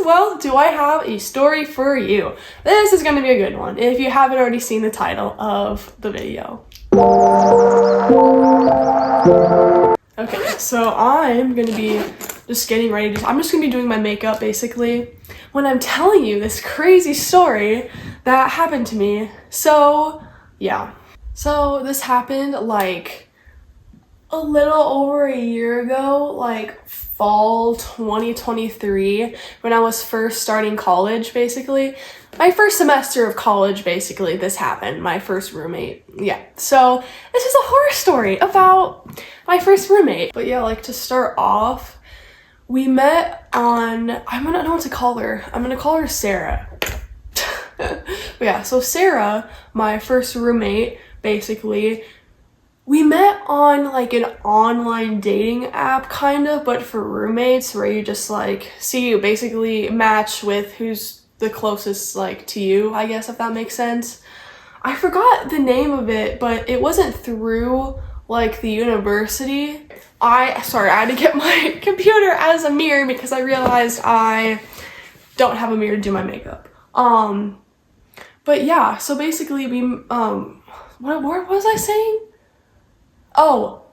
well, do I have a story for you. This is going to be a good one if you haven't already seen the title of the video. Okay, so I'm going to be just getting ready to, I'm just going to be doing my makeup basically when I'm telling you this crazy story that happened to me. So, yeah. So this happened like a little over a year ago, like fall 2023, when I was first starting college, basically. My first semester of college, basically, this happened. My first roommate. Yeah. So this is a horror story about my first roommate. But yeah, like to start off, we met on, I don't know what to call her. I'm gonna call her Sarah. But yeah, so Sarah, my first roommate, basically, we met on like an online dating app kind of, but for roommates, where you just like you basically match with who's the closest like to you, I guess, if that makes sense. I forgot the name of it, but it wasn't through like the university. I had to get my computer as a mirror because I realized I don't have a mirror to do my makeup. But yeah, so basically we what was I saying? Oh,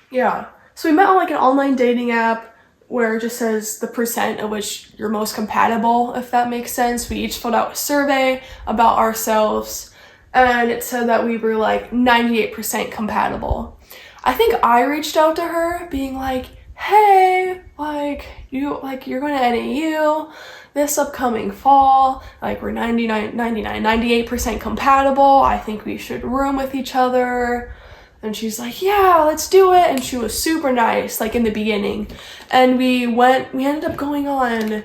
yeah. So we met on like an online dating app where it just says the percent of which you're most compatible, if that makes sense. We each filled out a survey about ourselves, and it said that we were like 98% compatible. I think I reached out to her being like, hey, you're going to NAU this upcoming fall, like we're 98% compatible. I think we should room with each other. And she's like, yeah, let's do it. And she was super nice, like in the beginning. And we ended up going on,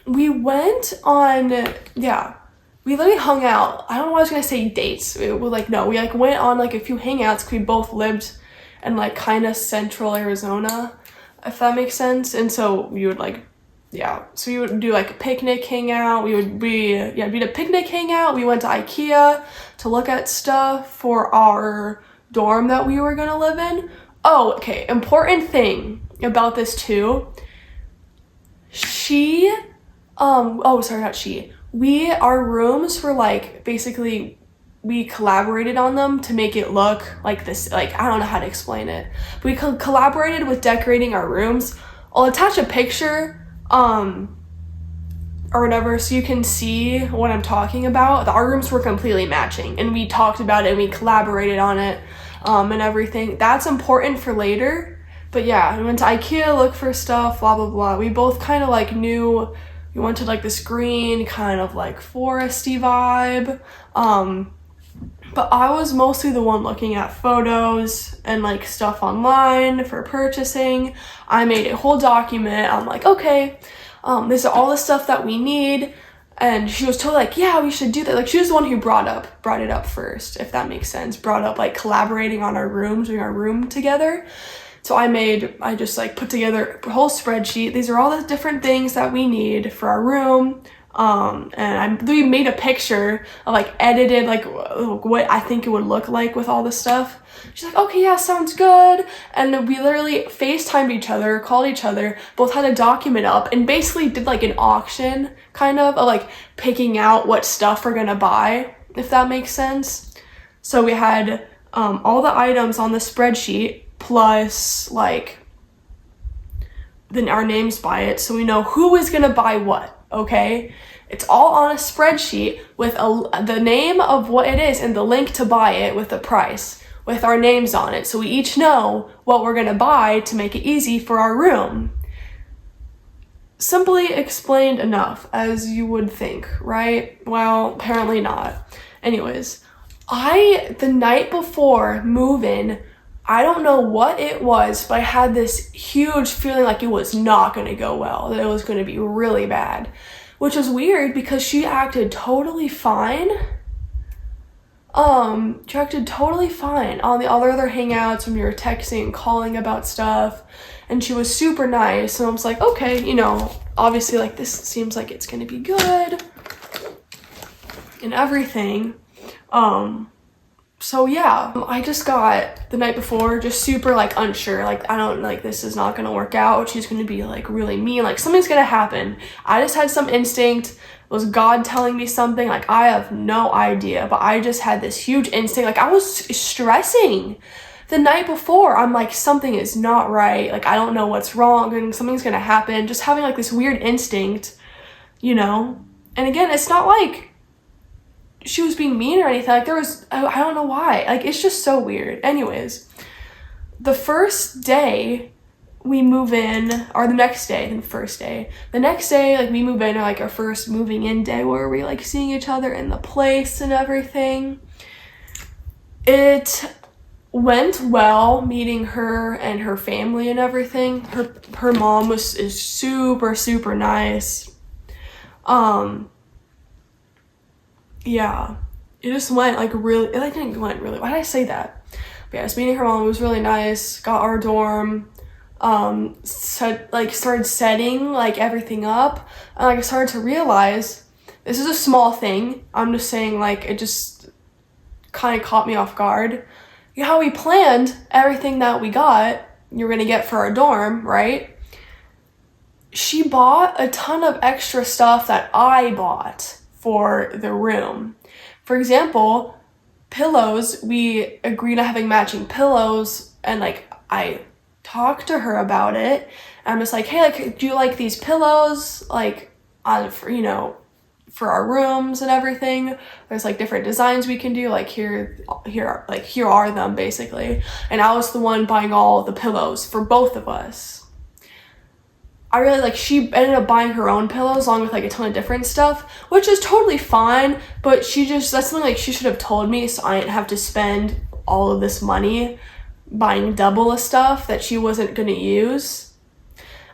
we literally hung out. I don't know why I was gonna say dates. We went on like a few hangouts because we both lived in like kind of central Arizona, if that makes sense. And so we would so we would do like a picnic hangout. We'd a picnic hangout. We went to IKEA to look at stuff for our dorm that we were gonna live in. Oh, okay, important thing about this too. Our rooms were like, basically, we collaborated on them to make it look like this, like, I don't know how to explain it. We collaborated with decorating our rooms. I'll attach a picture, or whatever, so you can see what I'm talking about. Our rooms were completely matching, and we talked about it, and we collaborated on it, and everything. That's important for later. But yeah, we went to IKEA, look for stuff, blah, blah, blah. We both kind of like knew we wanted like this green kind of like foresty vibe. But I was mostly the one looking at photos and like stuff online for purchasing. I made a whole document. I'm like, okay, this is all the stuff that we need. And she was totally like, yeah, we should do that. Like, she was the one who brought it up first, if that makes sense. Brought up like collaborating on our rooms, doing our room together. So I just like put together a whole spreadsheet. These are all the different things that we need for our room. And we made a picture of like edited, like what I think it would look like with all this stuff. She's like, okay, yeah, sounds good. And we literally FaceTimed each other, called each other, both had a document up, and basically did like an auction kind of like picking out what stuff we're gonna buy, if that makes sense. So we had all the items on the spreadsheet, plus like then our names by it, so we know who is gonna buy what. Okay, it's all on a spreadsheet with the name of what it is and the link to buy it with the price with our names on it, so we each know what we're gonna buy to make it easy for our room. Simply explained enough, as you would think, right? Well, apparently not. Anyways, the night before move-in, I don't know what it was, but I had this huge feeling like it was not going to go well, that it was going to be really bad, which was weird because she acted totally fine. On the other hangouts when we were texting and calling about stuff, and she was super nice, and I was like, okay, obviously, like, this seems like it's going to be good and everything. So yeah, I just got the night before just super like unsure, like I don't like this is not gonna work out, she's gonna be like really mean, like something's gonna happen. I just had some instinct. Was God telling me something? Like I have no idea, but I just had this huge instinct. Like I was stressing the night before. I'm like, something is not right, like I don't know what's wrong and something's gonna happen. Just having like this weird instinct, you know. And again, it's not like she was being mean or anything. Like there was, I don't know why. Like it's just so weird. Anyways, the first day we move in, or the next day, the next day, like we move in, or like our first moving in day where we like seeing each other in the place and everything. It went well meeting her and her family and everything. Her mom is super nice. Yeah, it just went like really, it like didn't went really, why did I say that? But yeah, just meeting her mom was really nice, got our dorm, started setting like everything up, and like I started to realize, this is a small thing, I'm just saying like it just kind of caught me off guard. You know how we planned everything that we got, you're gonna get for our dorm, right? She bought a ton of extra stuff that I bought for the room. For example, pillows, we agreed on having matching pillows, and like I talked to her about it. I'm just like, hey, like, do you like these pillows? Like, for, you know, for our rooms and everything. There's like different designs we can do. Like here are them basically. And I was the one buying all the pillows for both of us. I really like, she ended up buying her own pillows along with like a ton of different stuff, which is totally fine, but that's something like she should have told me so I didn't have to spend all of this money buying double of stuff that she wasn't gonna use.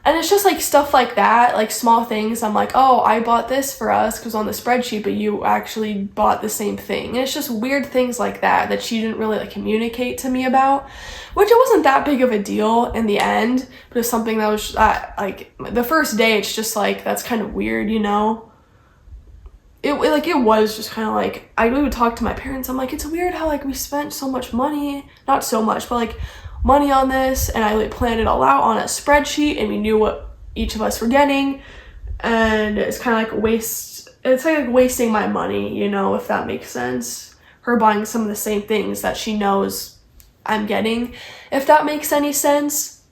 And it's just like stuff like that, like small things. I'm like, oh, I bought this for us because on the spreadsheet, but you actually bought the same thing. And it's just weird things like that she didn't really like communicate to me about, which it wasn't that big of a deal in the end, but it's something that was like the first day, it's just like, that's kind of weird, you know? It was just kind of like, I would talk to my parents. I'm like, it's weird how like we spent so much money, not so much, but like money on this, and I like planned it all out on a spreadsheet, and we knew what each of us were getting, and it's kind of like it's like wasting my money, you know, if that makes sense. Her buying some of the same things that she knows I'm getting, if that makes any sense.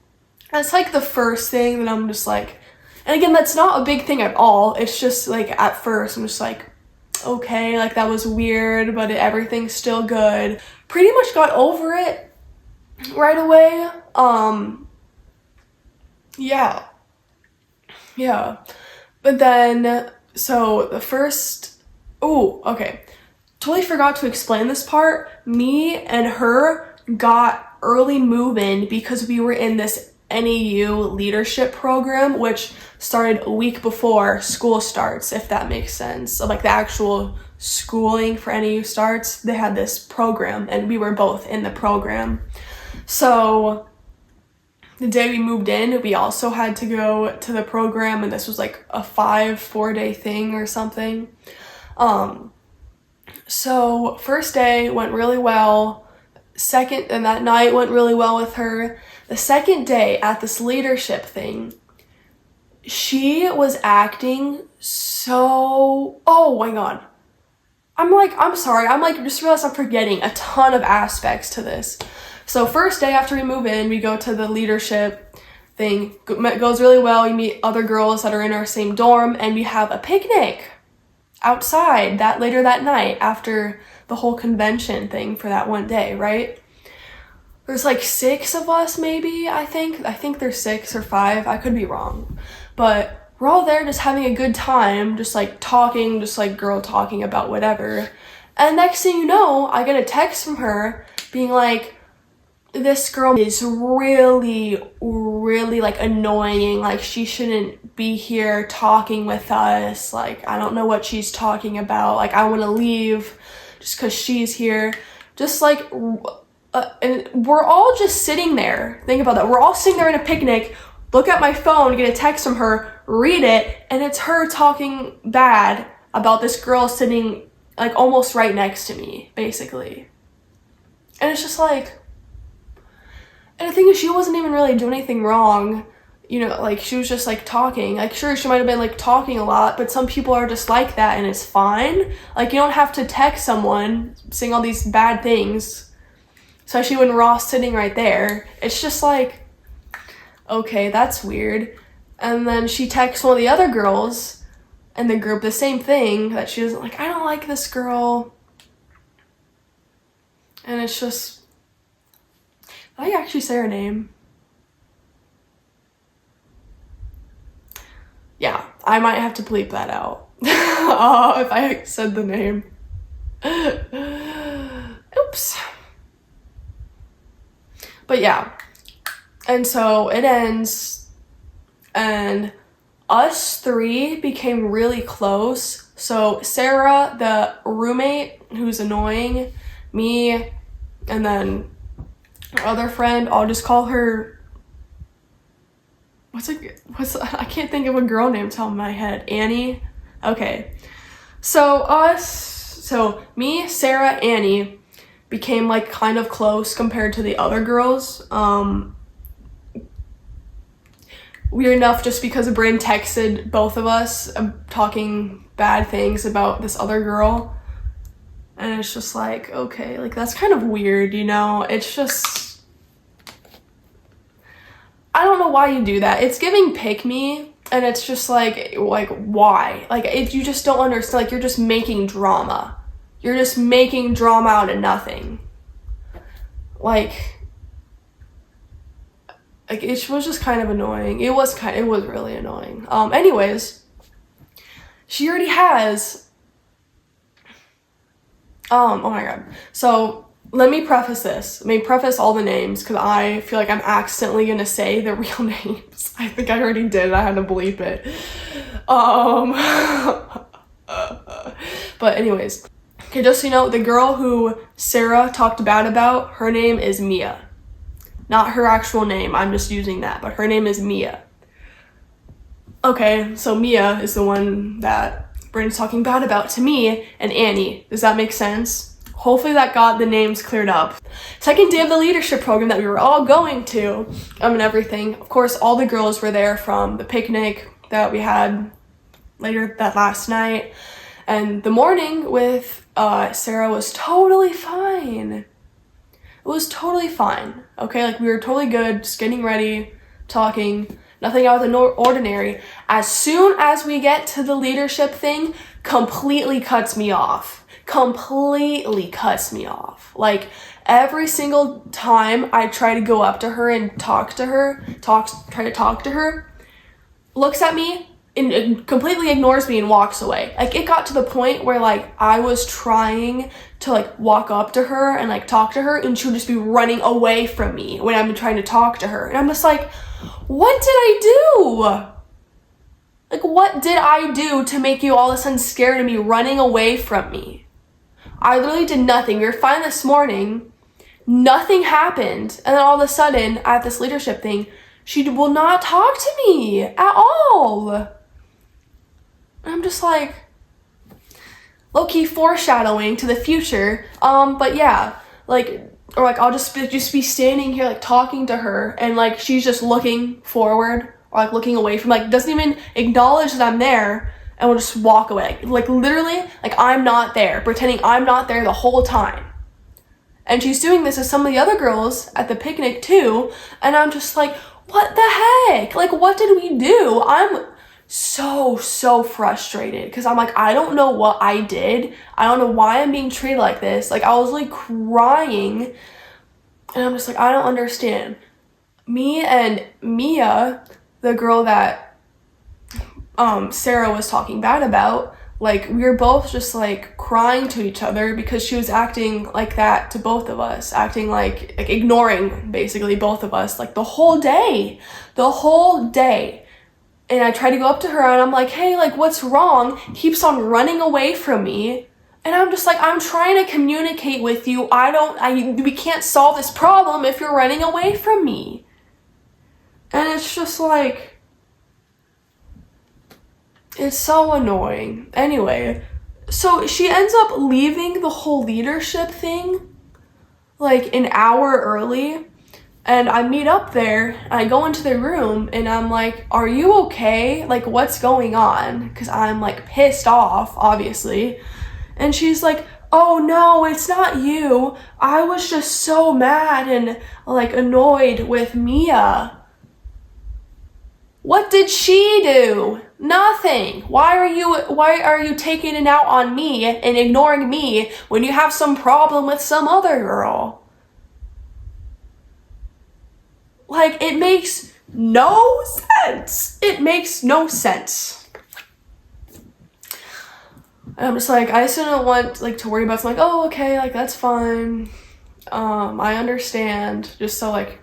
That's like the first thing that I'm just like, and again, that's not a big thing at all. It's just like at first I'm just like, okay, like that was weird, but everything's still good. Pretty much got over it right away. Yeah. But then, so the first, totally forgot to explain this part. Me and her got early move-in because we were in this NAU leadership program, which started a week before school starts, if that makes sense. So like the actual schooling for NAU starts, they had this program, and we were both in the program. So the day we moved in, we also had to go to the program, and this was like a 4-day thing or something. So first day went really well. And that night went really well with her. The second day at this leadership thing, she was acting so, oh my God. I'm sorry. Just realized I'm forgetting a ton of aspects to this. So first day after we move in, we go to the leadership thing. It goes really well. We meet other girls that are in our same dorm, and we have a picnic outside later that night after the whole convention thing for that one day, right? There's like 6 of us maybe, I think there's 6 or 5. I could be wrong. But we're all there just having a good time, just like talking, just like girl talking about whatever. And next thing you know, I get a text from her being like, this girl is really like annoying, like she shouldn't be here talking with us, like I don't know what she's talking about, like I want to leave just because she's here. Just like and we're all just sitting there, think about that, we're all sitting there in a picnic, look at my phone, get a text from her, read it, and it's her talking bad about this girl sitting like almost right next to me, basically. And it's just like, and the thing is, she wasn't even really doing anything wrong. You know, like, she was just, like, talking. Like, sure, she might have been, like, talking a lot, but some people are just like that, and it's fine. Like, you don't have to text someone saying all these bad things, especially when Ross sitting right there. It's just like, okay, that's weird. And then she texts one of the other girls in the group the same thing, that she was like, I don't like this girl. And it's just, did I actually say her name? Yeah, I might have to bleep that out. If I said the name. Oops. But yeah. And so it ends, and us three became really close. So Sarah, the roommate who's annoying, me, and then our other friend, I'll just call her, I can't think of a girl name top of my head. Annie? Okay. So me, Sarah, Annie became like kind of close compared to the other girls. Weird enough, just because Bryn texted both of us talking bad things about this other girl. And it's just like, okay, like, that's kind of weird, you know? It's just, I don't know why you do that. It's giving pick me, and it's just like why? Like, if you just don't understand, like, you're just making drama. You're just making drama out of nothing. Like, it was just kind of annoying. It was really annoying. Anyways, she already has, oh my god. So, let me preface this. Let me preface all the names, because I feel like I'm accidentally gonna say the real names. I think I already did. I had to bleep it. But anyways. Okay, just so you know, the girl who Sarah talked bad about, her name is Mia. Not her actual name, I'm just using that, but her name is Mia. Okay, so Mia is the one that Bryn's talking bad about to me and Annie. Does that make sense? Hopefully that got the names cleared up. Second day of the leadership program that we were all going to, and everything. Of course, all the girls were there from the picnic that we had later that last night. And the morning with Sarah was totally fine. It was totally fine, okay? Like, we were totally good, just getting ready, talking, nothing out of the ordinary. As soon as we get to the leadership thing, completely cuts me off. Completely cuts me off. Like, every single time I try to go up to her and try to talk to her, looks at me, and completely ignores me and walks away. Like, it got to the point where, like, I was trying to, like, walk up to her and, like, talk to her, and she would just be running away from me when I'm trying to talk to her. And I'm just like, what did I do? Like, what did I do to make you all of a sudden scared of me running away from me? I literally did nothing. We were fine this morning. Nothing happened. And then all of a sudden, at this leadership thing, she will not talk to me at all. And I'm just like, low-key foreshadowing to the future. But yeah, like, or like, I'll just be standing here, like, talking to her, and like, she's just looking forward, or like looking away from, like, doesn't even acknowledge that I'm there, and will just walk away. Like literally, like, I'm not there, pretending I'm not there the whole time. And she's doing this with some of the other girls at the picnic too, and I'm just like, what the heck? Like, what did we do? I'm so frustrated, because I'm like, I don't know what I did. I don't know why I'm being treated like this. Like, I was like crying, and I'm just like, I don't understand. Me and Mia, the girl that Sarah was talking bad about, like, we were both just like crying to each other because she was acting like that to both of us, acting like ignoring basically both of us, like, the whole day. And I tried to go up to her, and I'm like, hey, like, what's wrong? Keeps on running away from me. And I'm just like, I'm trying to communicate with you. We can't solve this problem if you're running away from me. And it's just like, it's so annoying. Anyway, so she ends up leaving the whole leadership thing. like an hour early, and I meet up there, and I go into the room, and I'm like, are you okay? Like, what's going on? Because I'm like pissed off, obviously. And she's like, oh no, it's not you. I was just so mad and like annoyed with Mia. What did she do? Nothing. Why are you taking it out on me and ignoring me when you have some problem with some other girl? Like, it makes no sense. It makes no sense. And I'm just like, I just didn't want like to worry about it. So I'm like, oh, okay, like that's fine. I understand. Just so like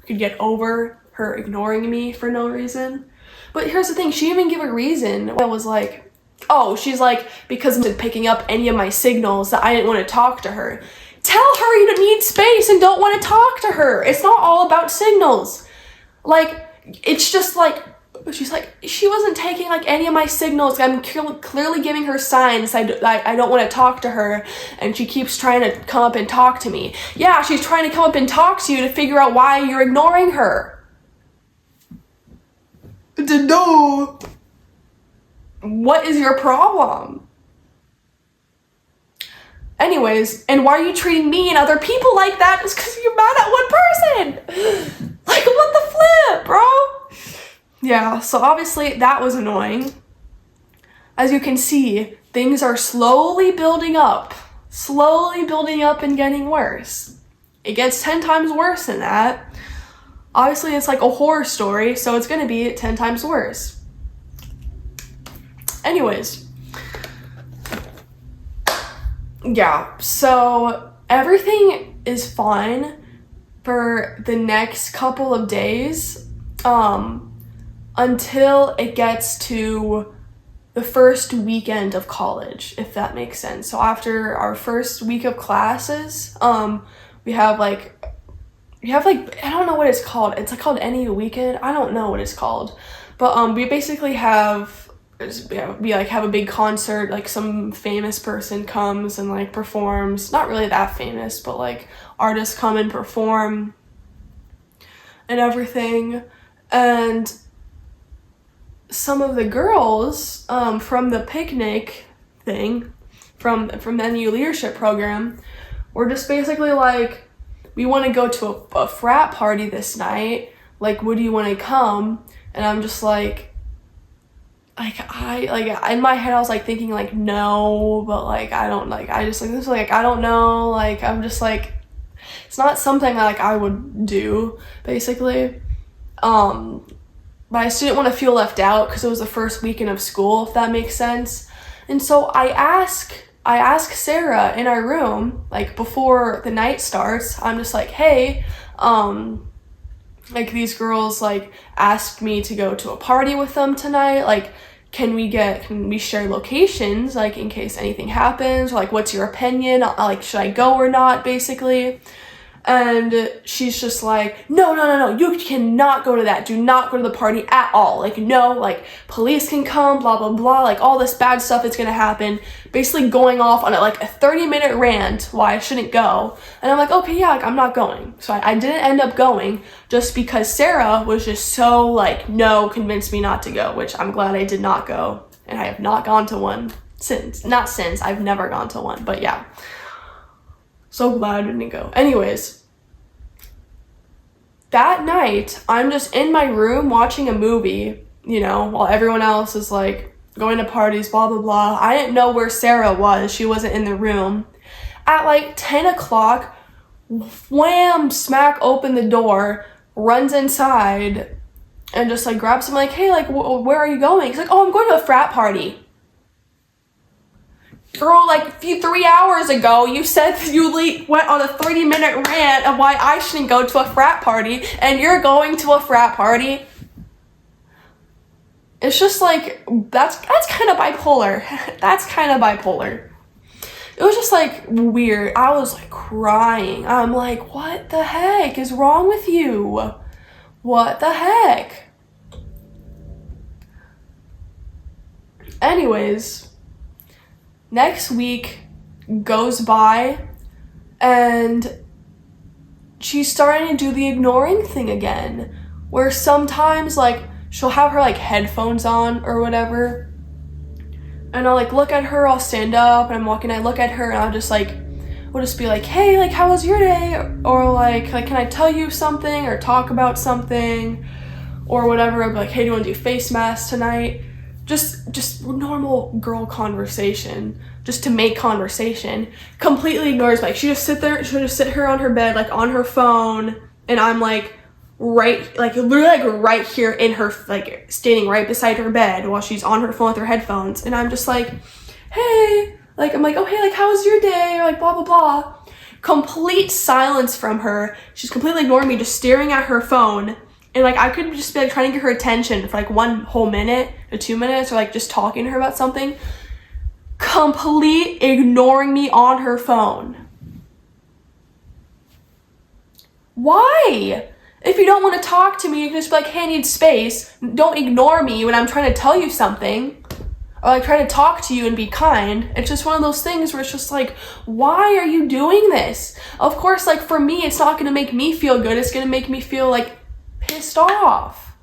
we could get over her ignoring me for no reason. But here's the thing, she didn't even give a reason. I was like, oh, she's like, because I'm not picking up any of my signals that I didn't want to talk to her. Tell her you need space and don't want to talk to her. It's not all about signals. Like, it's just like, she's like, she wasn't taking like any of my signals. I'm clearly giving her signs I don't want to talk to her, and she keeps trying to come up and talk to me. Yeah, she's trying to come up and talk to you to figure out why you're ignoring her. No. What is your problem? Anyways, and why are you treating me and other people like that just because you're mad at one person? Like, what the flip, bro? Yeah, so obviously that was annoying. As you can see, things are slowly building up and getting worse. It gets 10 times worse than that. Obviously, it's like a horror story, so it's gonna be 10 times worse. Anyways. Yeah, so everything is fine for the next couple of days, until it gets to the first weekend of college, if that makes sense. So after our first week of classes, we have like, I don't know what it's called. It's like called any weekend. I don't know what it's called. But we basically have a big concert, like some famous person comes and like performs. Not really that famous, but like artists come and perform and everything. And some of the girls from the picnic thing, from the NU leadership program, were just basically like, we want to go to a frat party this night. Like, would you want to come? And I'm just like in my head I was like thinking like no, but like I don't like I just like this is like I don't know, like I'm just like it's not something that like I would do basically. But I just didn't want to feel left out because it was the first weekend of school, if that makes sense. And so I ask Sarah in our room, like before the night starts, I'm just like, hey, like these girls like asked me to go to a party with them tonight. Like, can we share locations, like in case anything happens, or like what's your opinion? Like, should I go or not, basically? And she's just like, no, you cannot go to that. Do not go to the party at all. Like, no, like, police can come, blah, blah, blah, like, all this bad stuff is gonna happen. Basically going off on a 30-minute rant why I shouldn't go. And I'm like, okay, yeah, like, I'm not going. So I didn't end up going just because Sarah was just so, like, no, convinced me not to go, which I'm glad I did not go. And I have not gone to one since. Not since, I've never gone to one, but yeah. So glad I didn't go. Anyways, that night, I'm just in my room watching a movie, you know, while everyone else is like going to parties, blah, blah, blah. I didn't know where Sarah was. She wasn't in the room. At like 10 o'clock, wham, smack open the door, runs inside, and just like grabs him like, hey, like, where are you going? He's like, oh, I'm going to a frat party. Girl, like 3 hours ago, you said you went on a 30-minute rant of why I shouldn't go to a frat party, and you're going to a frat party. It's just like, that's kind of bipolar. That's kind of bipolar. It was just like weird. I was like crying. I'm like, what the heck is wrong with you? What the heck? Anyways, next week goes by, and she's starting to do the ignoring thing again, where sometimes like she'll have her like headphones on or whatever, and I'll like look at her, I'll stand up and I'm walking, I look at her and we'll just be like, hey, like how was your day? Or like can I tell you something or talk about something or whatever. I'll be like, hey, do you want to do face masks tonight? Just normal girl conversation, just to make conversation. Completely ignores me. Like she'll just sit her on her bed, like on her phone, and I'm like literally like right here in her, like standing right beside her bed while she's on her phone with her headphones, and I'm just like, hey, like I'm like, oh hey, like how was your day? Or like blah blah blah. Complete silence from her. She's completely ignoring me, just staring at her phone. And like I could just be like trying to get her attention for like 1 whole minute or 2 minutes, or like just talking to her about something. Complete ignoring me on her phone. Why? If you don't want to talk to me, you can just be like, hey, I need space. Don't ignore me when I'm trying to tell you something. Or like try to talk to you and be kind. It's just one of those things where it's just like, why are you doing this? Of course, like for me, it's not going to make me feel good. It's going to make me feel like pissed off.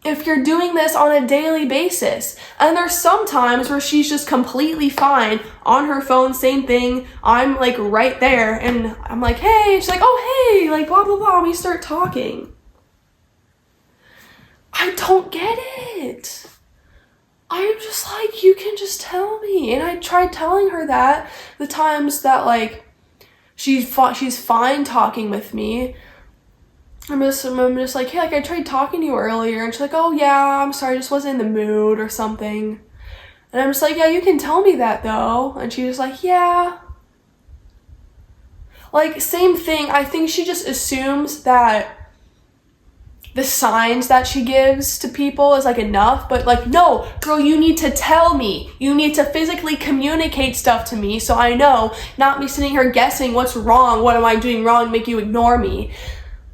If you're doing this on a daily basis, and there's some times where she's just completely fine on her phone, same thing, I'm like right there and I'm like, hey, she's like, oh hey, like blah blah blah, and we start talking. I don't get it. I'm just like, you can just tell me. And I tried telling her that the times that like she's fine talking with me. I'm just like, hey, like I tried talking to you earlier, and she's like, oh yeah, I'm sorry, I just wasn't in the mood or something. And I'm just like, yeah, you can tell me that though. And she's just like, yeah. Like same thing, I think she just assumes that the signs that she gives to people is like enough, but like, no, girl, you need to tell me. You need to physically communicate stuff to me so I know, not me sitting here guessing what's wrong, what am I doing wrong to make you ignore me.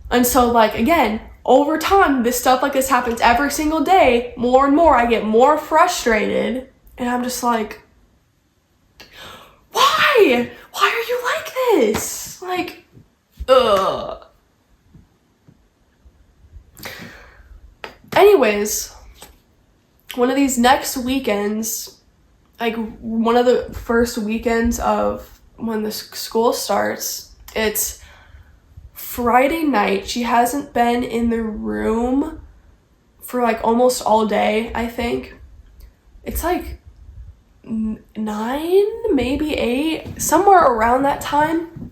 And so like, again, over time, this stuff like this happens every single day, more and more, I get more frustrated, and I'm just like, why? Why are you like this? Like, ugh. Anyways, one of these next weekends, like one of the first weekends of when the school starts, it's Friday night. She hasn't been in the room for like almost all day, I think. It's like 9, maybe 8, somewhere around that time.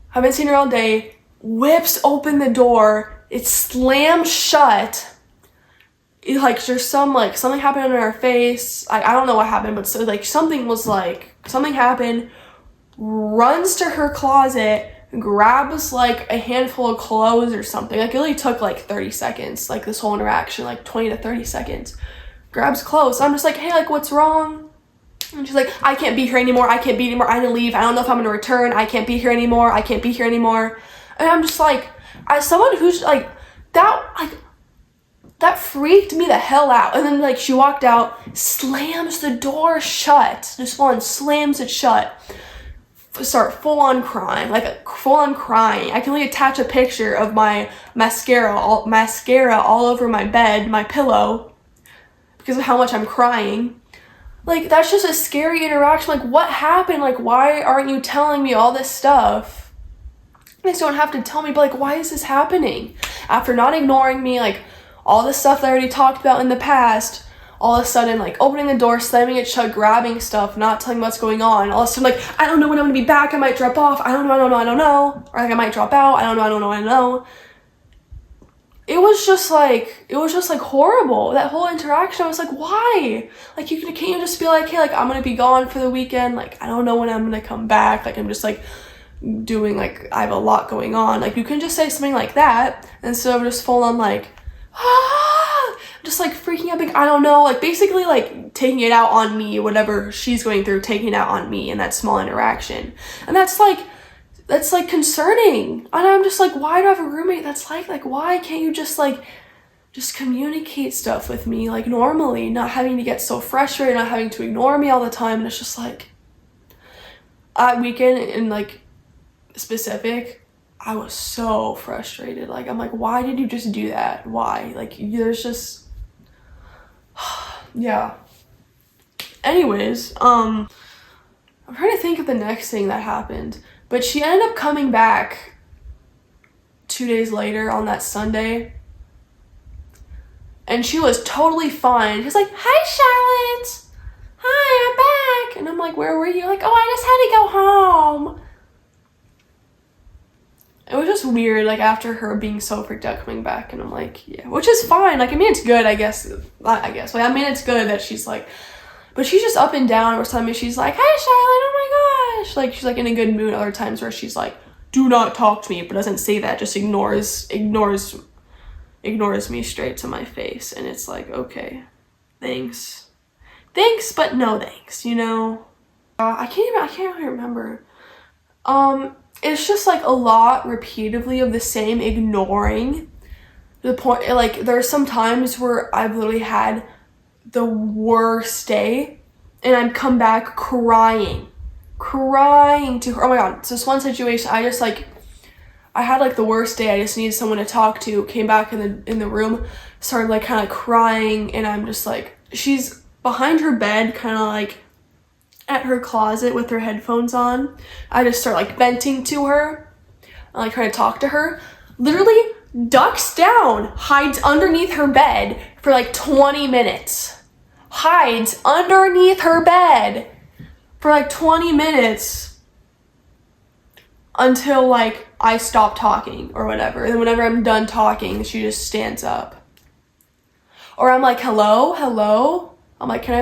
Haven't seen her all day. Whips open the door. It slams shut. Like there's something happened in her face. I don't know what happened, but so like something happened. Runs to her closet, grabs like a handful of clothes or something. Like it only took like 30 seconds, like this whole interaction, like 20 to 30 seconds. Grabs clothes. I'm just like, hey, like what's wrong? And she's like, I can't be here anymore. I need to leave. I don't know if I'm gonna return. I can't be here anymore. And I'm just like, as someone who's like that freaked me the hell out. And then like she walked out, slams the door shut, just slams it shut. Start full on crying. I can only attach a picture of my mascara all over my bed, my pillow, because of how much I'm crying. Like that's just a scary interaction. Like what happened? Like why aren't you telling me all this stuff? You guys don't have to tell me, but like why is this happening? After not ignoring me, like all the stuff that I already talked about in the past, all of a sudden like opening the door, slamming it shut, grabbing stuff, not telling me what's going on. All of a sudden like, I don't know when I'm gonna be back, I might drop off, I don't know. Or like I might drop out, I don't know. It was just like horrible. That whole interaction, I was like, why? Like can't you just be like, hey, like I'm gonna be gone for the weekend, like I don't know when I'm gonna come back, like I'm just like doing, like I have a lot going on. Like you can just say something like that instead of just full on like, just like freaking out, like I don't know, like basically like taking it out on me, whatever she's going through, taking it out on me in that small interaction. And that's like concerning. And I'm just like, why do I have a roommate that's like why can't you just communicate stuff with me like normally, not having to get so frustrated, not having to ignore me all the time. And it's just like, that weekend in like specific, I was so frustrated. Like, I'm like, why did you just do that? Why? Like, there's just, yeah. Anyways, I'm trying to think of the next thing that happened, but she ended up coming back 2 days later on that Sunday, and she was totally fine. She's like, hi, Charlotte. Hi, I'm back. And I'm like, where were you? Like, oh, I just had to go home. It was just weird, like, after her being so freaked out coming back, and I'm like, yeah, which is fine. Like, I mean, it's good, I guess. Like, I mean, it's good that she's like, but she's just up and down. Or something. She's like, hi, Charlotte, oh my gosh. Like, she's like in a good mood. Other times where she's like, do not talk to me, but doesn't say that, just ignores me straight to my face. And it's like, okay, thanks, but no thanks, you know? I can't really remember. It's just like a lot repeatedly of the same ignoring. To the point, like, there are some times where I've literally had the worst day and I'd come back crying to her. Oh my god, so this one situation, I had like the worst day. I just needed someone to talk to. Came back in the room, started like kind of crying, and I'm just like, she's behind her bed, kind of like at her closet with her headphones on. I just start like venting to her. I like try to talk to her. Literally ducks down, hides underneath her bed for like 20 minutes. Hides underneath her bed for like 20 minutes until like I stop talking or whatever. And then whenever I'm done talking, she just stands up. Or I'm like, hello? I'm like, can I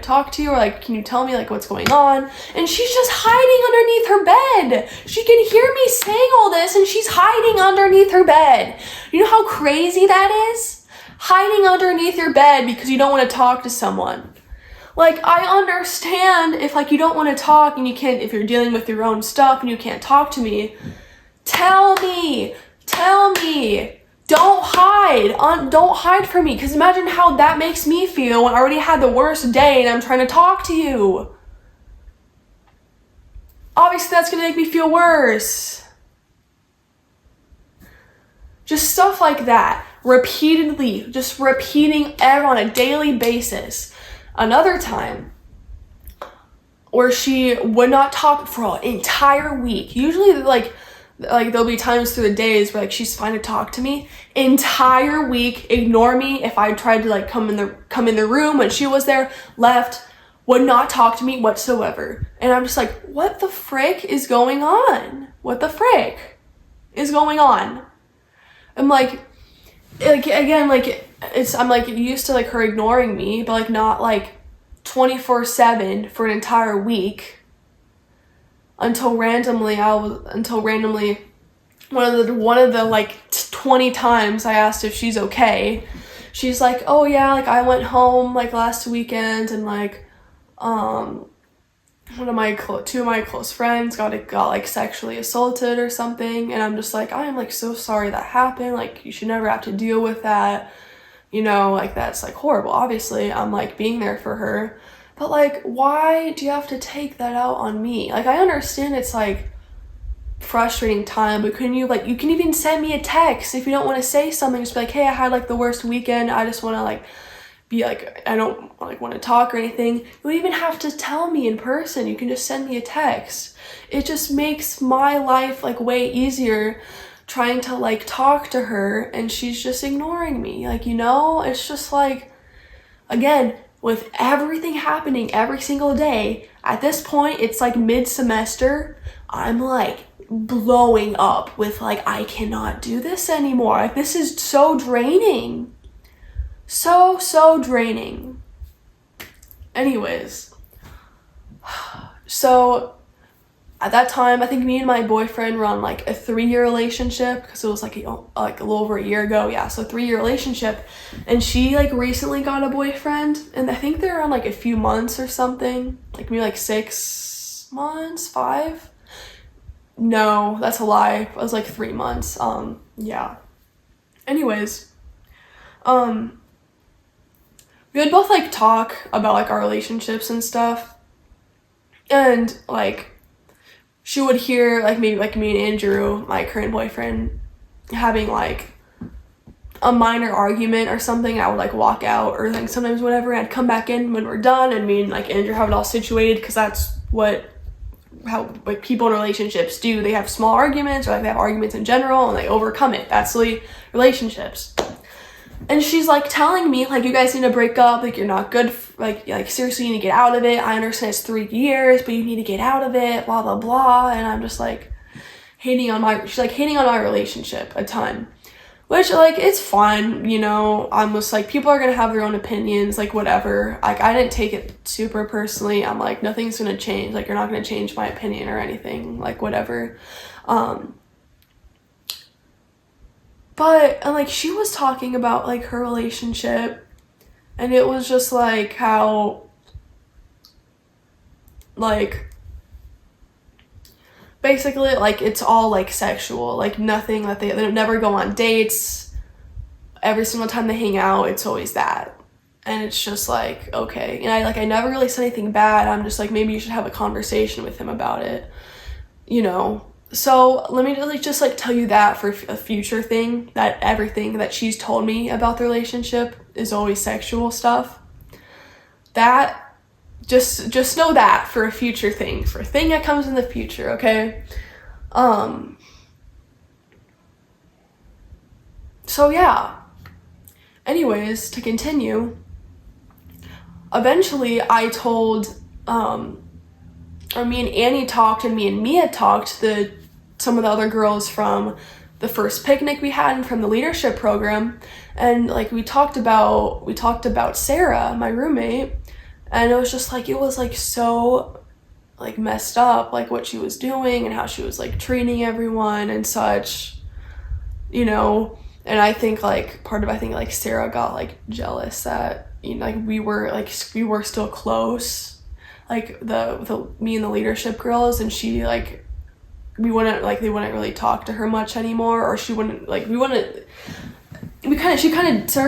talk to you? Or like, can you tell me like what's going on? And she's just hiding underneath her bed. She can hear me saying all this and she's hiding underneath her bed. You know how crazy that is? Hiding underneath your bed because you don't want to talk to someone. Like, I understand if like you don't want to talk and you can't, if you're dealing with your own stuff and you can't talk to me, tell me. Don't hide from me, because imagine how that makes me feel when I already had the worst day and I'm trying to talk to you. Obviously, that's going to make me feel worse. Just stuff like that, repeatedly, just repeating it on a daily basis. Another time where she would not talk for an entire week. Usually, like there'll be times through the days where like she's fine to talk to me. Entire week, ignore me. If I tried to like come in the room when she was there, left, would not talk to me whatsoever. And I'm just like, what the frick is going on? I'm like again, like I'm like used to like her ignoring me, but like not like 24/7 for an entire week. Until randomly one of the like 20 times I asked if she's okay, she's like, oh yeah, like I went home like last weekend and like two of my close friends got like sexually assaulted or something. And I'm just like, I am like so sorry that happened, like you should never have to deal with that, you know, like that's like horrible. Obviously I'm like being there for her, but like, why do you have to take that out on me? Like, I understand it's like frustrating time, but couldn't you like, you can even send me a text if you don't want to say something. Just be like, hey, I had like the worst weekend. I just want to like be like, I don't like want to talk or anything. You don't even have to tell me in person. You can just send me a text. It just makes my life like way easier trying to like talk to her and she's just ignoring me. Like, you know, it's just like, again, with everything happening every single day, at this point, it's like mid-semester, I'm like blowing up with like, I cannot do this anymore. Like, this is so draining. So draining. Anyways, so at that time, I think me and my boyfriend were on like a 3-year relationship, because it was like a little over a year ago. Yeah, so 3-year relationship. And she like recently got a boyfriend, and I think they're on like a few months or something, like maybe like 6 months, 5. No, that's a lie. It was like 3 months. Yeah. Anyways, we would both like talk about like our relationships and stuff. And like she would hear like maybe like me and Andrew, my current boyfriend, having like a minor argument or something. I would like walk out or like sometimes whatever, and I'd come back in when we're done, and me and like Andrew have it all situated, because that's how like people in relationships do. They have small arguments, or like they have arguments in general, and they overcome it. That's really relationships. And she's like telling me like, you guys need to break up, like you're not good like seriously you need to get out of it. I understand it's 3 years, but you need to get out of it, blah blah blah. And I'm just like hating on my relationship a ton, which like it's fine, you know. I'm just like, people are gonna have their own opinions, like whatever. Like I didn't take it super personally. I'm like, nothing's gonna change, like you're not gonna change my opinion or anything, like whatever. But and like she was talking about like her relationship, and it was just like how like basically like it's all like sexual, like nothing, that they never go on dates. Every single time they hang out, it's always that. And it's just like, okay. And I never really said anything bad. I'm just like, maybe you should have a conversation with him about it, you know. So let me just like tell you that for a future thing, that everything that she's told me about the relationship is always sexual stuff. That just know that for a future thing, for a thing that comes in the future, okay? So yeah. Anyways, to continue, eventually I told or me and Annie talked, and me and Mia talked to some of the other girls from the first picnic we had and from the leadership program, and like we talked about Sarah, my roommate, and it was just like, it was like so like messed up, like what she was doing and how she was like treating everyone and such, you know. And I think like Sarah got like jealous that, you know, like we were still close, like the me and the leadership girls, and she like they wouldn't really talk to her much anymore, or she wouldn't like Sarah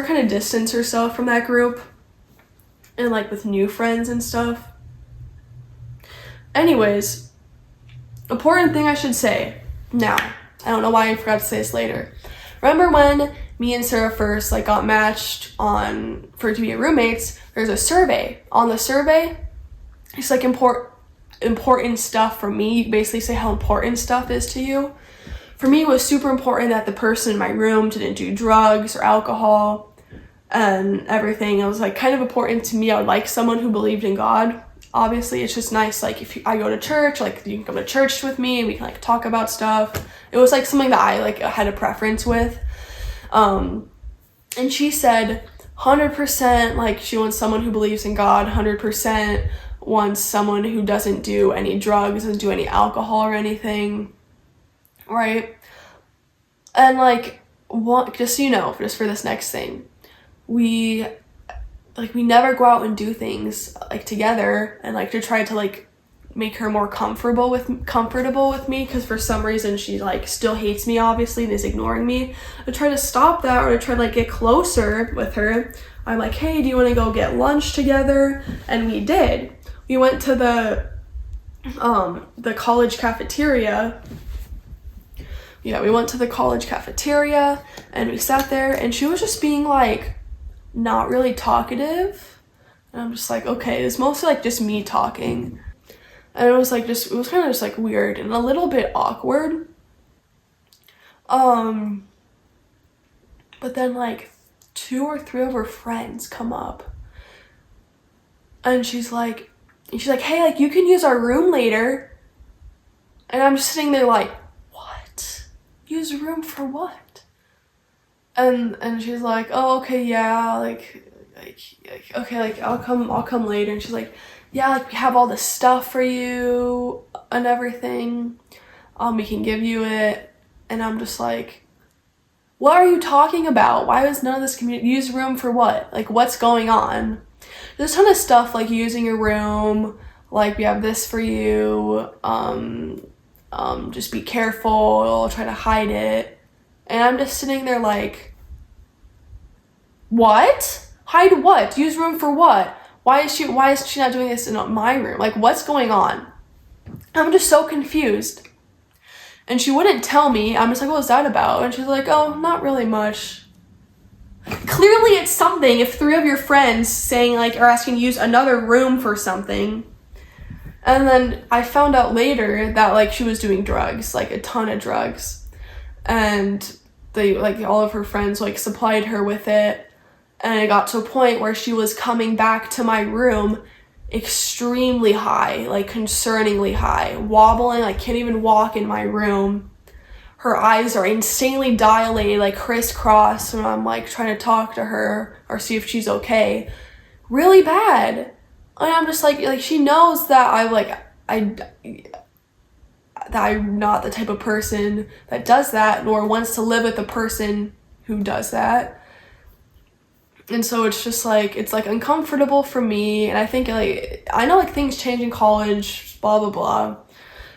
kind of distanced herself from that group, and like with new friends and stuff. Anyways, important thing I should say now, I don't know why I forgot to say this later. Remember when me and Sarah first like got matched to be roommates? There's a survey. On the survey, it's like important stuff for me. You can basically say how important stuff is to you. For me, it was super important that the person in my room didn't do drugs or alcohol and everything. It was like kind of important to me. I would like someone who believed in God. Obviously, it's just nice, like if I go to church, like you can come to church with me and we can like talk about stuff. It was like something that I like had a preference with. And she said 100% like she wants someone who believes in God, 100% wants someone who doesn't do any drugs, doesn't do any alcohol or anything, right? And like, just so you know, just for this next thing, we never go out and do things like together and like to try to like make her more comfortable with me, because for some reason she like still hates me, obviously, and is ignoring me. To try to stop that, or to try to like get closer with her, I'm like, hey, do you want to go get lunch together? And we did. We went to the college cafeteria. Yeah, we went to the college cafeteria and we sat there, and she was just being like not really talkative. And I'm just like, okay, it's mostly like just me talking. And it was kind of just like weird and a little bit awkward. But then like 2 or 3 of her friends come up, and she's like, hey, like you can use our room later. And I'm just sitting there like, what? Use a room for what? And she's like, oh, okay, yeah, like okay, like I'll come later. And she's like, yeah, like we have all this stuff for you and everything. We can give you it. And I'm just like, what are you talking about? Why was none of this use room for what? Like, what's going on? There's a ton of stuff like using your room. Like, we have this for you. Just be careful. Try to hide it. And I'm just sitting there like, what? Hide what? Use room for what? Why is she not doing this in my room? Like, what's going on? I'm just so confused. And she wouldn't tell me. I'm just like, what was that about? And she's like, oh, not really much. Clearly it's something if 3 of your friends saying like, are asking to use another room for something. And then I found out later that like she was doing drugs, like a ton of drugs. And they like all of her friends like supplied her with it. And it got to a point where she was coming back to my room extremely high, like concerningly high, wobbling, like can't even walk in my room. Her eyes are insanely dilated, like crisscross when I'm like trying to talk to her or see if she's okay. Really bad. And I'm just like she knows that that I'm not the type of person that does that, nor wants to live with a person who does that. And so it's just like, it's like uncomfortable for me. And I think like, I know like things change in college, blah, blah, blah.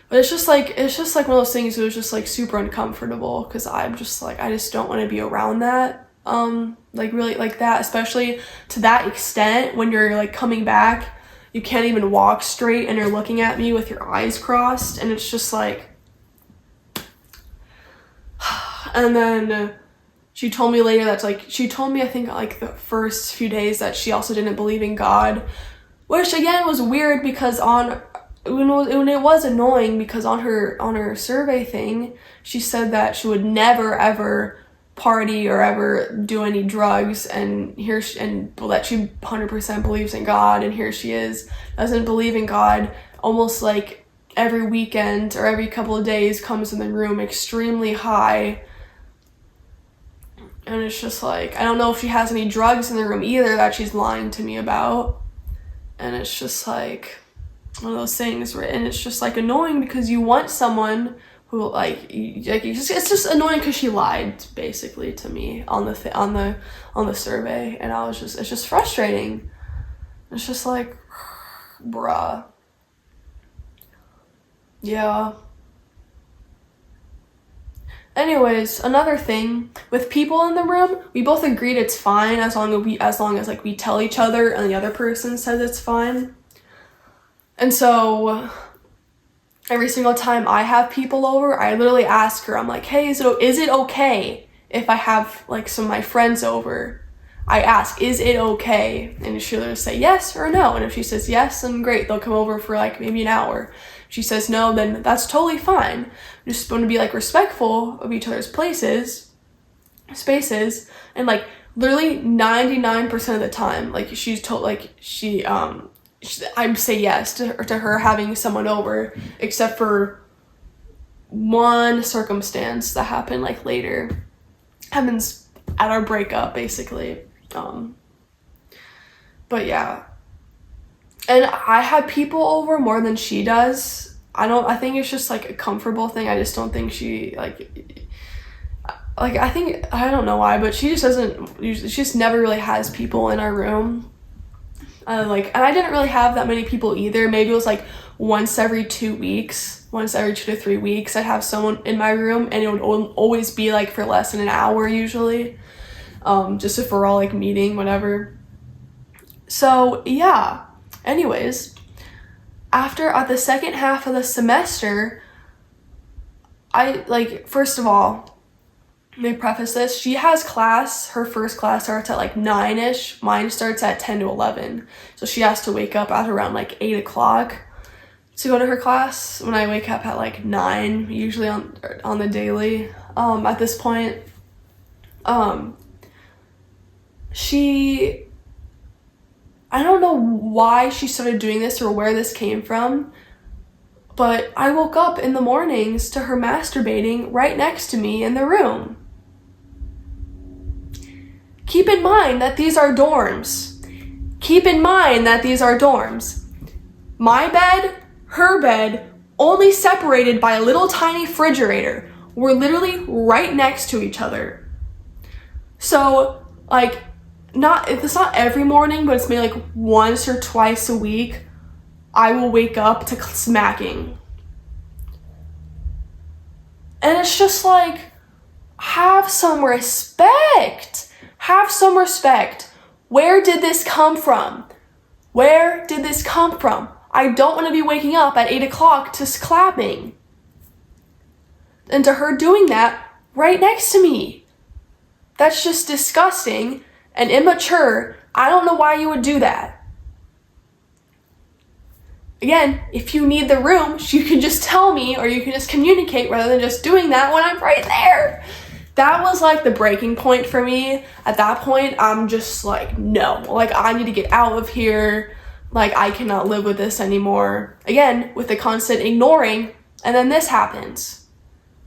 But it's just like one of those things that was just like super uncomfortable because I'm just like, I just don't want to be around that. Like really like that, especially to that extent when you're like coming back, you can't even walk straight and you're looking at me with your eyes crossed. And it's just like, and then she told me later that's like, she told me I think like the first few days that she also didn't believe in God, which again was weird because when it was annoying because on her survey thing, she said that she would never ever party or ever do any drugs, and that she 100% believes in God, and here she is, doesn't believe in God, almost like every weekend or every couple of days comes in the room extremely high. And it's just like, I don't know if she has any drugs in the room either that she's lying to me about. And it's just like one of those things, right? And it's just like annoying because you want someone who it's just annoying because she lied basically to me on the survey. And it's just frustrating. It's just like, bruh. Yeah. Anyways, another thing with people in the room, we both agreed it's fine as long as like we tell each other and the other person says it's fine. And so every single time I have people over, I literally ask her, I'm like, hey, is it okay if I have like some of my friends over? I ask, is it okay? And she'll either say yes or no. And if she says yes, then great, they'll come over for like maybe an hour. If she says no, then that's totally fine. I'm just going to be like respectful of each other's spaces, and like literally 99% of the time, like she's told, like I say yes to her having someone over, except for one circumstance that happened like later. Happens at our breakup, basically. But yeah. And I have people over more than she does. I think it's just like a comfortable thing. I just don't think she I don't know why, but she just doesn't usually, she just never really has people in our room. And I didn't really have that many people either. Maybe it was like once every 2 to 3 weeks, I'd have someone in my room, and it would always be like for less than an hour usually. Just if we're all like meeting, whatever. So yeah. Anyways, at the second half of the semester, first of all, let me preface this. She has class. Her first class starts at like 9ish. Mine starts at 10 to 11. So she has to wake up at around like 8 o'clock to go to her class, when I wake up at like 9, usually on the daily. At this point, I don't know why she started doing this or where this came from, but I woke up in the mornings to her masturbating right next to me in the room. Keep in mind that these are dorms. My bed, her bed, only separated by a little tiny refrigerator. We're literally right next to each other. So, it's not every morning, but it's maybe like once or twice a week, I will wake up to smacking. And it's just like, have some respect. Where did this come from? I don't want to be waking up at 8 o'clock to clapping. And to her doing that right next to me. That's just disgusting and immature. I don't know why you would do that. Again, if you need the room, you can just tell me, or you can just communicate rather than just doing that when I'm right there. That was like the breaking point for me. At that point, I'm just like, no, like I need to get out of here. Like I cannot live with this anymore. Again, with the constant ignoring, and then this happens.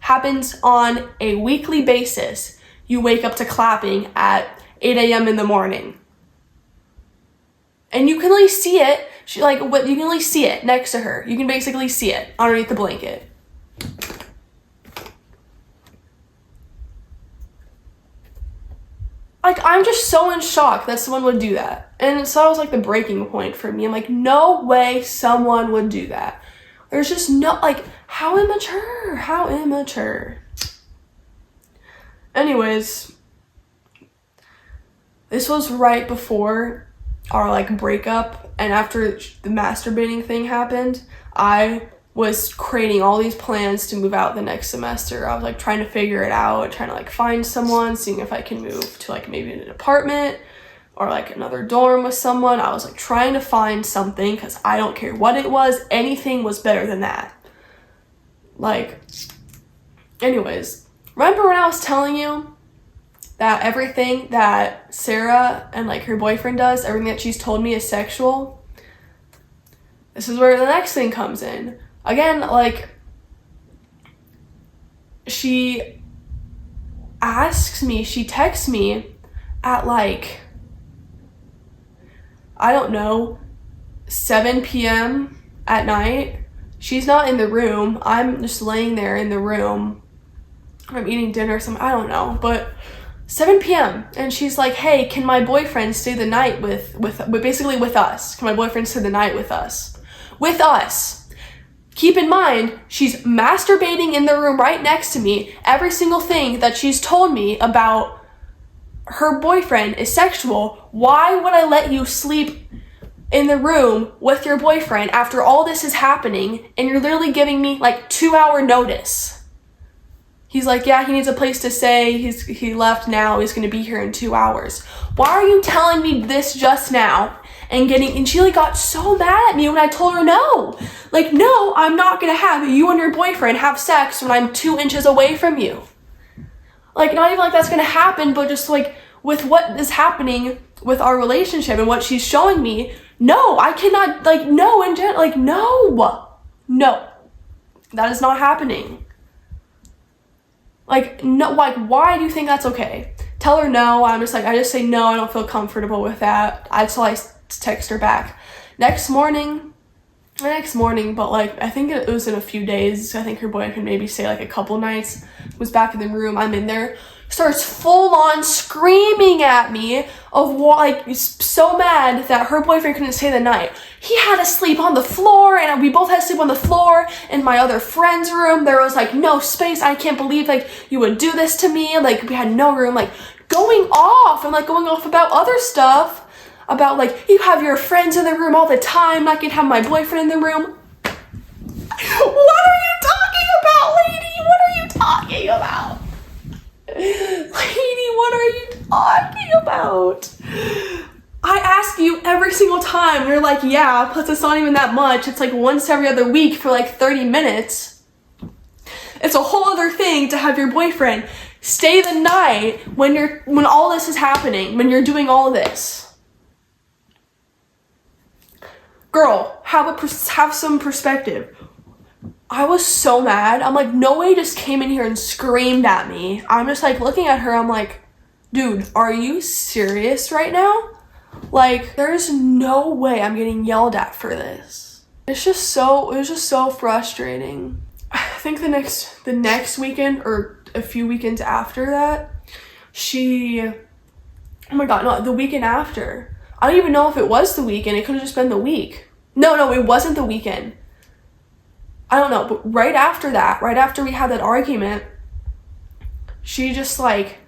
Happens on a weekly basis. You wake up to clapping at 8 a.m. in the morning. And you can really see it. You can really see it next to her. You can basically see it underneath the blanket. Like, I'm just so in shock that someone would do that. And so that was like the breaking point for me. I'm like, no way someone would do that. There's just no, like, how immature. Anyways, this was right before our like breakup, and after the masturbating thing happened, I was creating all these plans to move out the next semester. I was like trying to figure it out, trying to like find someone, seeing if I can move to like maybe an apartment or like another dorm with someone. I was like trying to find something because I don't care what it was. Anything was better than that. Like, anyways, remember when I was telling you that everything that Sarah and like her boyfriend does, everything that she's told me is sexual? This is where the next thing comes in. Again, like, she texts me at like, I don't know, 7 p.m. at night. She's not in the room. I'm just laying there in the room. I'm eating dinner or something. I don't know, but 7 p.m. and she's like, hey, can my boyfriend stay the night with us? Can my boyfriend stay the night with us? With us. Keep in mind, she's masturbating in the room right next to me. Every single thing that she's told me about her boyfriend is sexual. Why would I let you sleep in the room with your boyfriend after all this is happening and you're literally giving me like 2-hour notice? He's like, yeah, he needs a place to stay. He left now. He's going to be here in 2 hours. Why are you telling me this just now? And she like got so mad at me when I told her no. Like, no, I'm not going to have you and your boyfriend have sex when I'm 2 inches away from you. Like, not even like that's going to happen, but just like with what is happening with our relationship and what she's showing me, no, I cannot, like, no, no, that is not happening. Like, no, like, why do you think that's okay? Tell her no. I just say no, I don't feel comfortable with that. So I text her back. Next morning, but like, I think it was in a few days. I think her boyfriend maybe stay like a couple nights, was back in the room. I'm in there, starts full on screaming at me of like, so mad that her boyfriend couldn't stay the night. He had to sleep on the floor, and we both had to sleep on the floor in my other friend's room. There was like no space. I can't believe like you would do this to me. Like, we had no room. Like, going off about other stuff, about like, you have your friends in the room all the time, I can have my boyfriend in the room. What are you talking about, lady? What are you talking about? Lady, what are you talking about? I ask you every single time, you're like, yeah, plus it's not even that much. It's like once every other week for like 30 minutes. It's a whole other thing to have your boyfriend stay the night when all this is happening, when you're doing all this. Girl, have some perspective. I was so mad. I'm like, no way just came in here and screamed at me. I'm just like looking at her. I'm like, dude, are you serious right now? Like, there's no way I'm getting yelled at for this. It was just so frustrating. I think the next weekend or a few weekends after that, oh my God, no, the weekend after. I don't even know if it was the weekend. It could have just been the week. No, it wasn't the weekend. I don't know, but right after we had that argument, she just like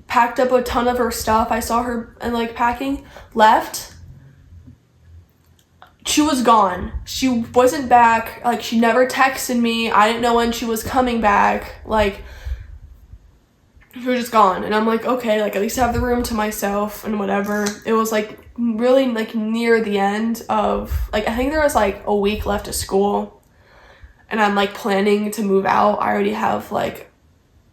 packed up a ton of her stuff. I saw her and like packing, left, she was gone. She wasn't back. Like, she never texted me. I didn't know when she was coming back. Like, she was just gone. And I'm like, okay, like, at least I have the room to myself and whatever. It was like really like near the end of, like, I think there was like a week left of school, and I'm like planning to move out. I already have like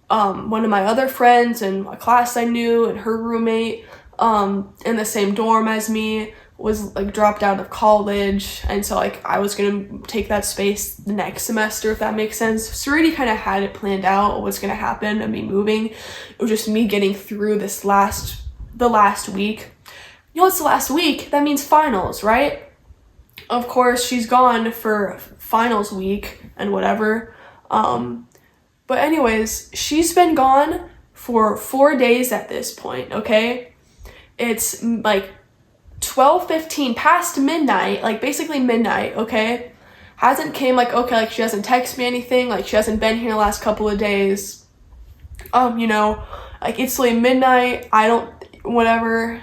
one of my other friends in a class I knew, and her roommate in the same dorm as me was like dropped out of college, and so like I was gonna take that space the next semester, if that makes sense. So already kind of had it planned out what's gonna happen and me moving. It was just me getting through the last week. You know, it's the last week, that means finals, right? Of course, she's gone for finals week and whatever. But anyways, she's been gone for 4 days at this point, okay? It's like 12:15, past midnight, like basically midnight, okay? Hasn't came, like, okay, like she hasn't texted me anything, like she hasn't been here the last couple of days. You know, like it's late midnight, whatever.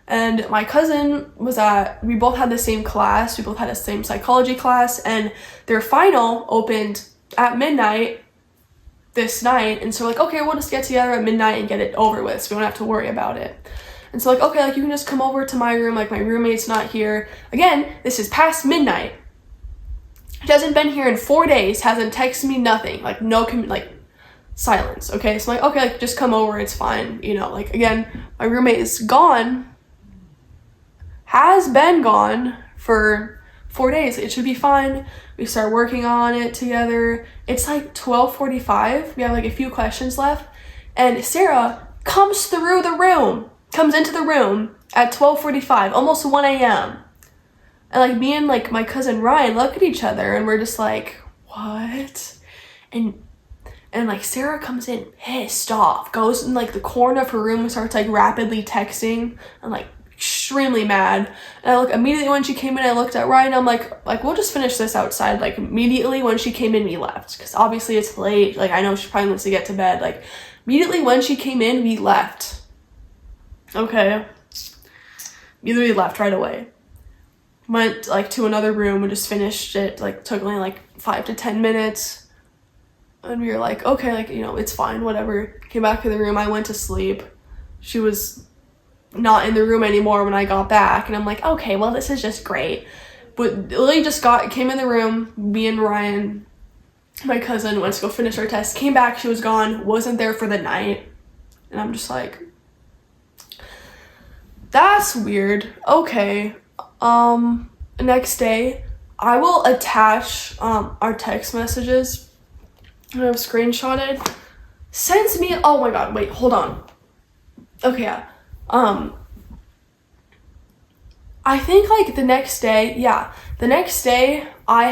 And my cousin we both had the same class, we both had the same psychology class, and their final opened at midnight this night, and so like, okay, we'll just get together at midnight and get it over with, so we don't have to worry about it. And so like, okay, like you can just come over to my room, like my roommate's not here. Again, this is past midnight. She hasn't been here in 4 days, hasn't texted me, nothing, like no silence, okay? So I'm like, okay, like just come over, it's fine, you know, like again, my roommate is gone, has been gone for 4 days. It should be fine. We start working on it together. It's like 12:45. We have like a few questions left, and Sarah comes into the room at 12:45, almost 1 a.m. And like me and like my cousin Ryan look at each other and we're just like, what? And like Sarah comes in pissed off, goes in like the corner of her room and starts like rapidly texting and like extremely mad. And I look immediately when she came in, I looked at Ryan, I'm like we'll just finish this outside. Like immediately when she came in, we left, because obviously it's late, like I know she probably wants to get to bed. Like immediately when she came in, we left. Okay, we left right away, went like to another room and just finished it. Like took only like 5 to 10 minutes, and we were like, okay, like, you know, it's fine, whatever. Came back to the room, I went to sleep. She was not in the room anymore when I got back, and I'm like, okay, well, this is just great. But Lily just came in the room, me and Ryan, my cousin, went to go finish our test, came back, she was gone, wasn't there for the night, and I'm just like, that's weird. Okay. Next day, I will attach our text messages. I have screenshotted. Sends me, oh my god, wait, hold on. Okay, yeah. I think like the next day I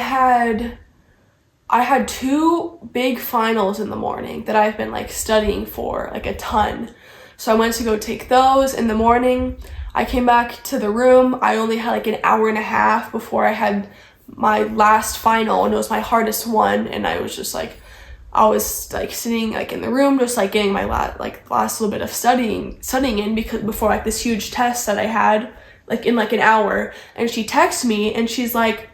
had 2 big finals in the morning that I've been like studying for like a ton. So I went to go take those in the morning. I came back to the room. I only had like an hour and a half before I had my last final, and it was my hardest one. And I was sitting like in the room, just like getting my last little bit of studying in, because before like this huge test that I had like in like an hour. And she texts me and she's like,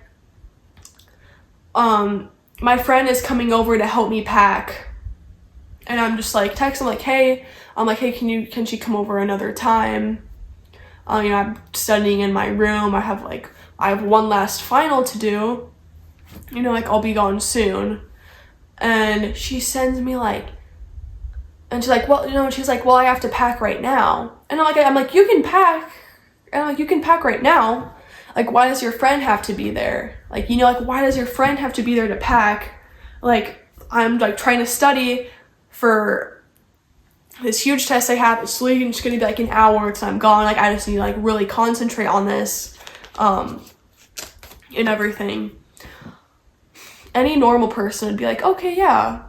my friend is coming over to help me pack. And I'm just like texting like, hey, can she come over another time? You know, I'm studying in my room. I have one last final to do. You know, like I'll be gone soon. And she sends me like, and she's like, well, you know, she's like, well, I have to pack right now. And I'm like, you can pack. And I'm like, you can pack right now. Like, why does your friend have to be there? Like, you know, like, why does your friend have to be there to pack? Like, I'm like trying to study for this huge test I have. It's literally just gonna be like an hour because I'm gone. Like, I just need to like really concentrate on this, and everything. Any normal person would be like, okay, yeah.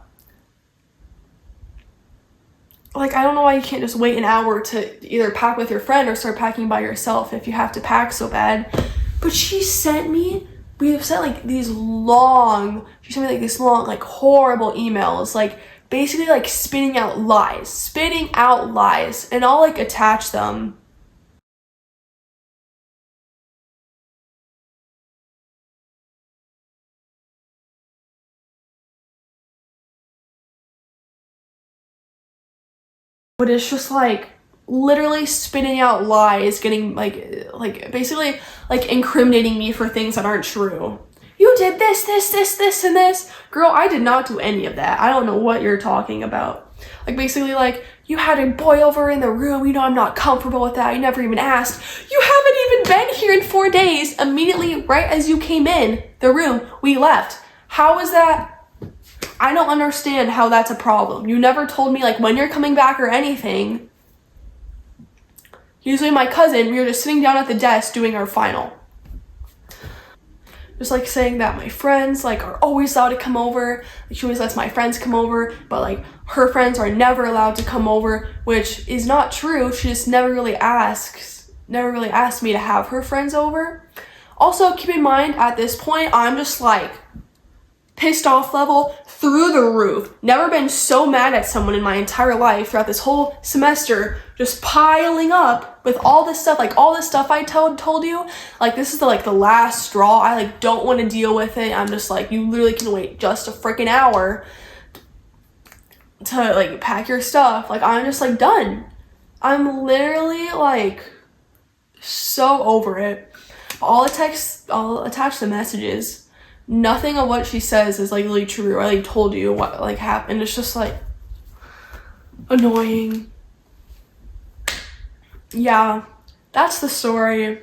Like, I don't know why you can't just wait an hour to either pack with your friend or start packing by yourself if you have to pack so bad. But she sent me these long, like horrible emails, like basically like spitting out lies, and I'll like attach them but it's just like literally spitting out lies, getting like basically like incriminating me for things that aren't true. You did this, and this. Girl, I did not do any of that. I don't know what you're talking about. Like, basically, like, you had a boy over in the room. You know I'm not comfortable with that. You never even asked. You haven't even been here in 4 days. Immediately, right as you came in the room, we left. How is that? I don't understand how that's a problem. You never told me, like, when you're coming back or anything. Usually my cousin, we were just sitting down at the desk doing our final. Just like saying that my friends like are always allowed to come over. Like, she always lets my friends come over, but like her friends are never allowed to come over, which is not true. She just never really asked me to have her friends over. Also, keep in mind, at this point, I'm just like pissed off level through the roof. Never been so mad at someone in my entire life throughout this whole semester, just piling up with all this stuff, like all this stuff I told you. Like, this is the last straw. I like don't want to deal with it. I'm just like, you literally can wait just a freaking hour to like pack your stuff. Like, I'm just like done. I'm literally like so over it. I'll attach the messages. Nothing of what she says is like really true. I like told you what like happened. It's just like annoying. Yeah, that's the story.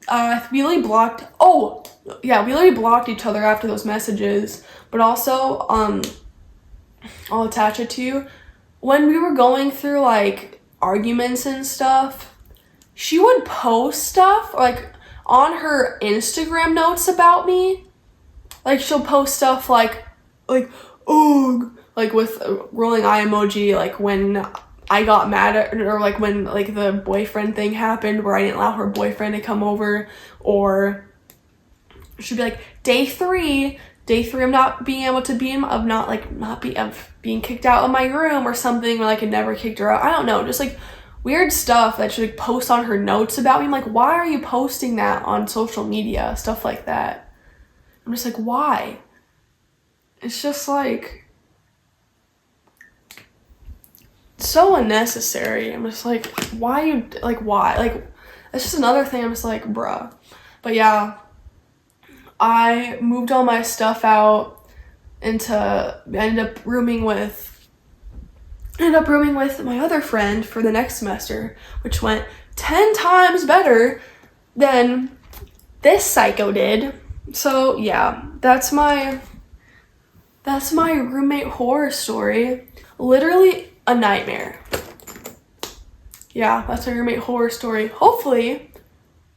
We literally blocked. Oh, yeah, we literally blocked each other after those messages. But also, I'll attach it to you. When we were going through like arguments and stuff, she would post stuff like on her Instagram notes about me. Like, she'll post stuff like, oh, like with a rolling eye emoji, like when I got mad at her, or like when like the boyfriend thing happened where I didn't allow her boyfriend to come over, or she'd be like, day three, I'm not being able to be of being kicked out of my room or something, or like I never kicked her out. I don't know, just like weird stuff that she like post on her notes about me. I'm like, why are you posting that on social media? Stuff like that. I'm just like, why? It's just like so unnecessary. I'm just like, why? Like, it's just another thing. I'm just like, bruh. But yeah, I moved all my stuff out ended up rooming with my other friend for the next semester, which went 10 times better than this psycho did. So yeah, that's my roommate horror story. Literally a nightmare. Yeah, that's my roommate horror story. Hopefully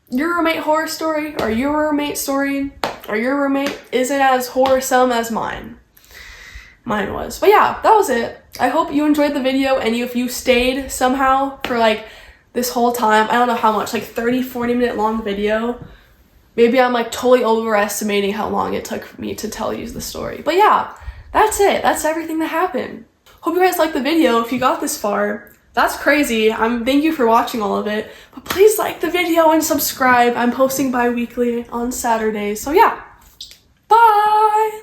your roommate horror story or your roommate story or your roommate isn't as horrorsome as mine was. But yeah, that was it. I hope you enjoyed the video, and if you stayed somehow for like this whole time. I don't know how much, like 30-40 minute long video. Maybe I'm like totally overestimating how long it took me to tell you the story. But yeah, that's it. That's everything that happened. Hope you guys liked the video. If you got this far, that's crazy. Thank you for watching all of it. But please like the video and subscribe. I'm posting bi-weekly on Saturdays. So yeah, bye!